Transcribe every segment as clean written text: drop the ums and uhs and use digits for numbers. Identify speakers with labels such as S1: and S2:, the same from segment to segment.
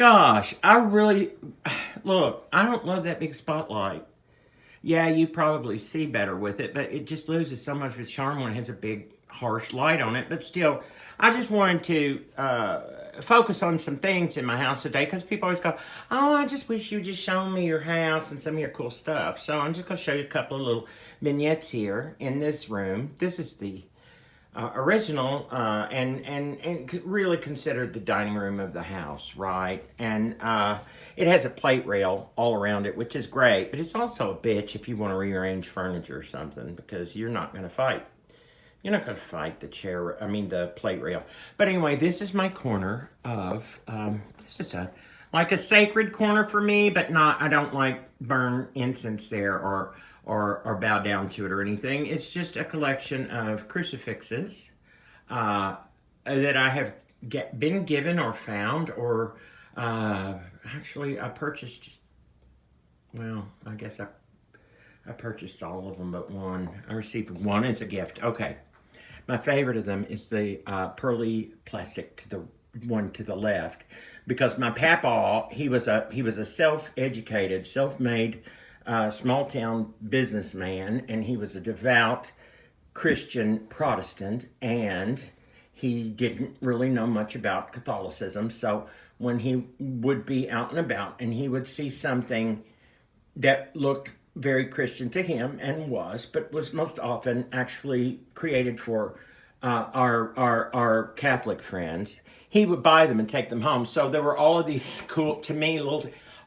S1: Gosh, I really look. I don't love that big spotlight. Yeah, you probably see better with it, but it just loses so much of its charm when it has a big, harsh light on it. But still, I just wanted to focus on some things in my house today because people always go, "Oh, I just wish you just show me your house and some of your cool stuff." So I'm just going to show you a couple of little vignettes here in this room. This is the original and really considered the dining room of the house, right? And it has a plate rail all around it, which is great, but it's also a bitch if you want to rearrange furniture or something because you're not going to fight. You're not going to fight the chair, the plate rail. But anyway, this is my corner of, this is like a sacred corner for me, but not, I don't like burn incense there or bow down to it or anything. It's just a collection of crucifixes that I have been given or found or actually I purchased, well, I guess I purchased all of them but one. I received one as a gift. Okay. My favorite of them is the pearly plastic to the one to the left because my papa, he was a self-educated, self-made small town businessman, and he was a devout Christian Protestant, and he didn't really know much about Catholicism. So when he would be out and about and he would see something that looked very Christian to him and but was most often actually created for our Catholic friends, he would buy them and take them home. So there were all of these cool, to me,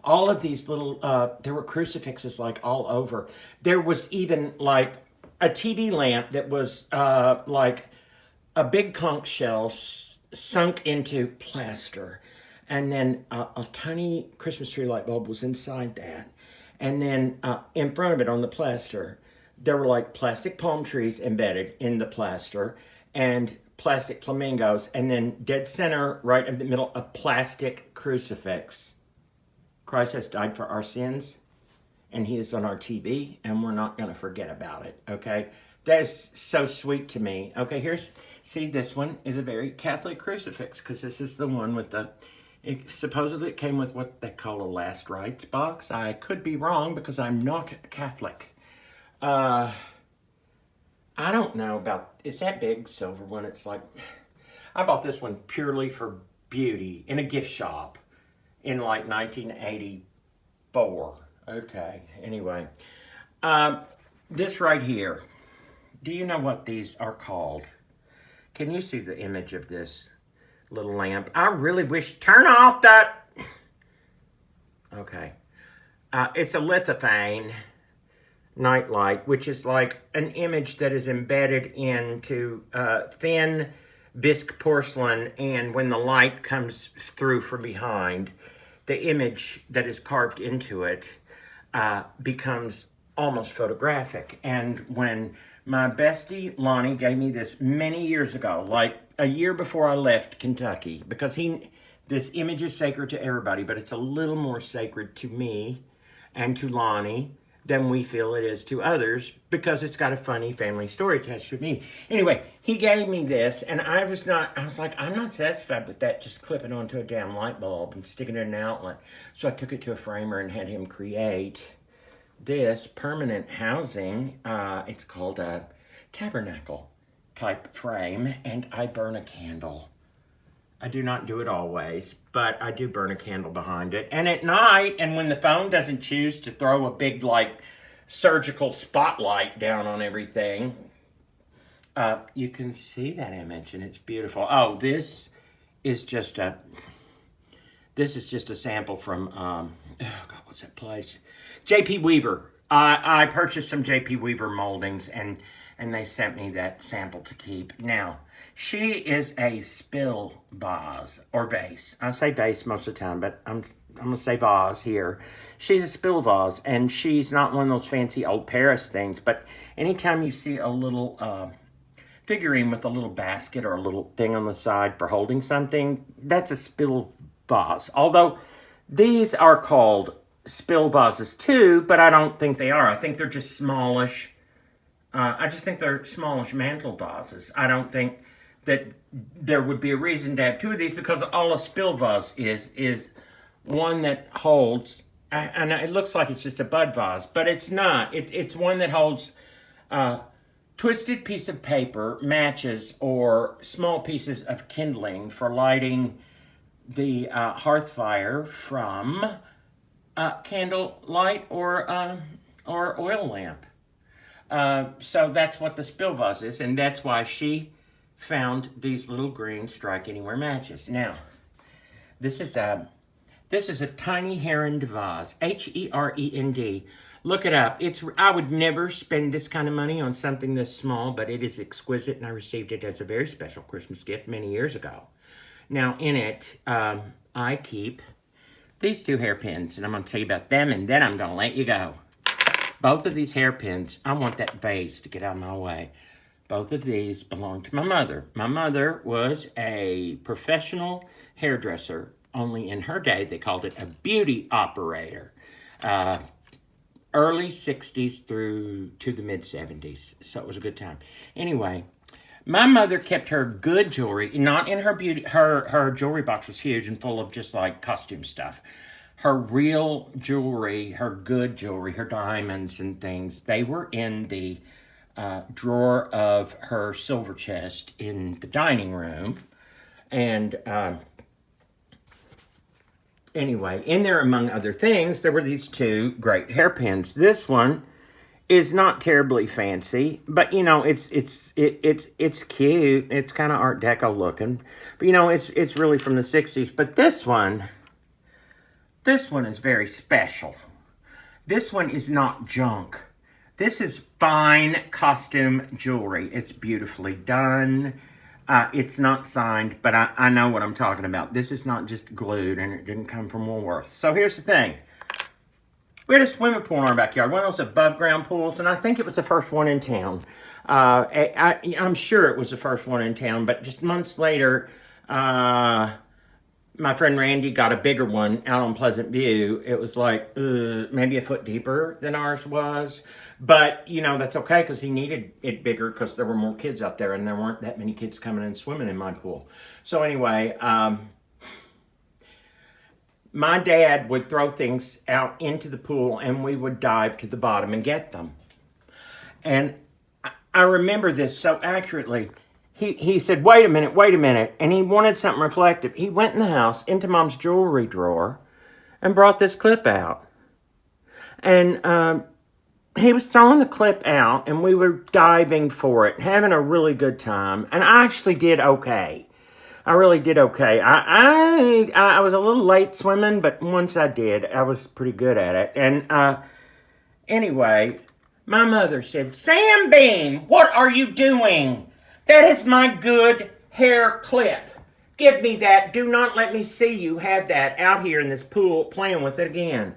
S1: all of these little, there were crucifixes like all over. There was even like a TV lamp that was like a big conch shell sunk into plaster. And then a tiny Christmas tree light bulb was inside that. And then in front of it on the plaster, there were like plastic palm trees embedded in the plaster and plastic flamingos. And then dead center, right in the middle, a plastic crucifix. Christ has died for our sins, and he is on our TV, and we're not going to forget about it, okay? That is so sweet to me. Okay, see, this one is a very Catholic crucifix, because this is the one with supposedly it came with what they call a last rites box. I could be wrong, because I'm not Catholic. I don't know about, is that big silver one? It's like, I bought this one purely for beauty in a gift shop in like 1984. Okay, anyway. This right here, do you know what these are called? Can you see the image of this little lamp? I really wish, turn off that. Okay. It's a lithophane nightlight, which is like an image that is embedded into thin bisque porcelain, and when the light comes through from behind, the image that is carved into it becomes almost photographic. And when my bestie Lonnie gave me this many years ago, like a year before I left Kentucky, because this image is sacred to everybody, but it's a little more sacred to me and to Lonnie than we feel it is to others, because it's got a funny family story attached to me. Anyway, he gave me this, and I was like, I'm not satisfied with that, just clipping onto a damn light bulb and sticking it in an outlet. So I took it to a framer and had him create this permanent housing. It's called a tabernacle type frame, and I burn a candle. I do not do it always, but I do burn a candle behind it. And at night, and when the phone doesn't choose to throw a big, like, surgical spotlight down on everything, you can see that image, and it's beautiful. Oh, this is just a sample from, oh God, what's that place? J.P. Weaver. I purchased some J.P. Weaver moldings, and they sent me that sample to keep. Now, she is a spill vase, or vase. I say vase most of the time, but I'm going to say vase here. She's a spill vase, and she's not one of those fancy old Paris things, but anytime you see a little figurine with a little basket or a little thing on the side for holding something, that's a spill vase. Although these are called spill vases too, but I don't think they are. I think they're just smallish. I just think they're smallish mantle vases. I don't think that there would be a reason to have two of these, because all a spill vase is one that holds, and it looks like it's just a bud vase, but it's not. It's one that holds twisted piece of paper, matches, or small pieces of kindling for lighting the hearth fire from candle light or oil lamp. So that's what the spill vase is, and that's why she found these little green strike anywhere matches. Now, this is a tiny herond vase, Herend. Look it up. I would never spend this kind of money on something this small, but it is exquisite, and I received it as a very special Christmas gift many years ago. Now, in it, I keep these two hairpins, and I'm going to tell you about them, and then I'm going to let you go. Both of these hairpins, I want that vase to get out of my way. Both of these belong to my mother. My mother was a professional hairdresser. Only in her day, they called it a beauty operator. Early 60s through to the mid 70s. So it was a good time. Anyway, my mother kept her good jewelry, not in her beauty, her jewelry box was huge and full of just like costume stuff. Her real jewelry, her good jewelry, her diamonds and things, they were in the drawer of her silver chest in the dining room. And anyway, in there, among other things, there were these two great hairpins. This one is not terribly fancy, but you know, it's cute. It's kind of Art Deco looking, but you know, it's really from the 60s. But this one is very special. This one is not junk. This is fine costume jewelry. It's beautifully done. It's not signed, but I know what I'm talking about. This is not just glued, and it didn't come from Woolworth. So here's the thing. We had a swimming pool in our backyard, one of those above-ground pools, and I think it was the first one in town. I'm sure it was the first one in town, but just months later, my friend Randy got a bigger one out on Pleasant View. It was like maybe a foot deeper than ours was. But, you know, that's okay because he needed it bigger because there were more kids out there and there weren't that many kids coming and swimming in my pool. So anyway, my dad would throw things out into the pool and we would dive to the bottom and get them. And I remember this so accurately. He said, wait a minute, and he wanted something reflective. He went in the house, into Mom's jewelry drawer, and brought this clip out. And he was throwing the clip out, and we were diving for it, having a really good time. And I actually did okay. I really did okay. I was a little late swimming, but once I did, I was pretty good at it. And anyway, my mother said, Sam Beam, what are you doing? That is my good hair clip. Give me that. Do not let me see you have that out here in this pool playing with it again.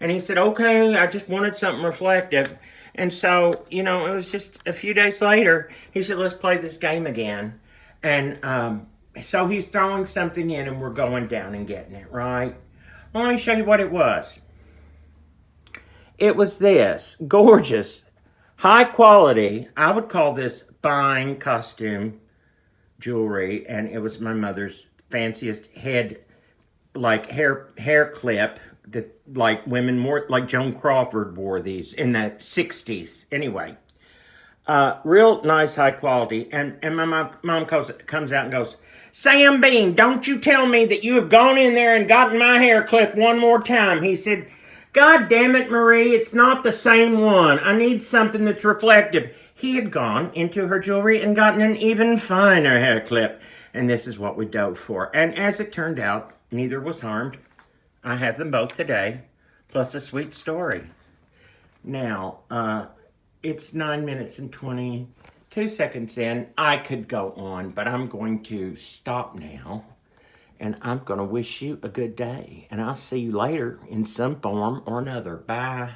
S1: And he said, okay, I just wanted something reflective. And so, you know, it was just a few days later, he said, let's play this game again. And so he's throwing something in and we're going down and getting it, right? Well, let me show you what it was. It was this gorgeous, high quality, I would call this fine costume jewelry, and it was my mother's fanciest hair clip that like women more like Joan Crawford wore these in the 60s. Anyway, real nice high quality, and my mom comes out and goes, Sam Bean, don't you tell me that you have gone in there and gotten my hair clip one more time. He said, God damn it, Marie, it's not the same one. I need something that's reflective. He had gone into her jewelry and gotten an even finer hair clip. And this is what we dove for. And as it turned out, neither was harmed. I have them both today, plus a sweet story. Now, it's 9 minutes and 22 seconds in. I could go on, but I'm going to stop now. And I'm going to wish you a good day. And I'll see you later in some form or another. Bye.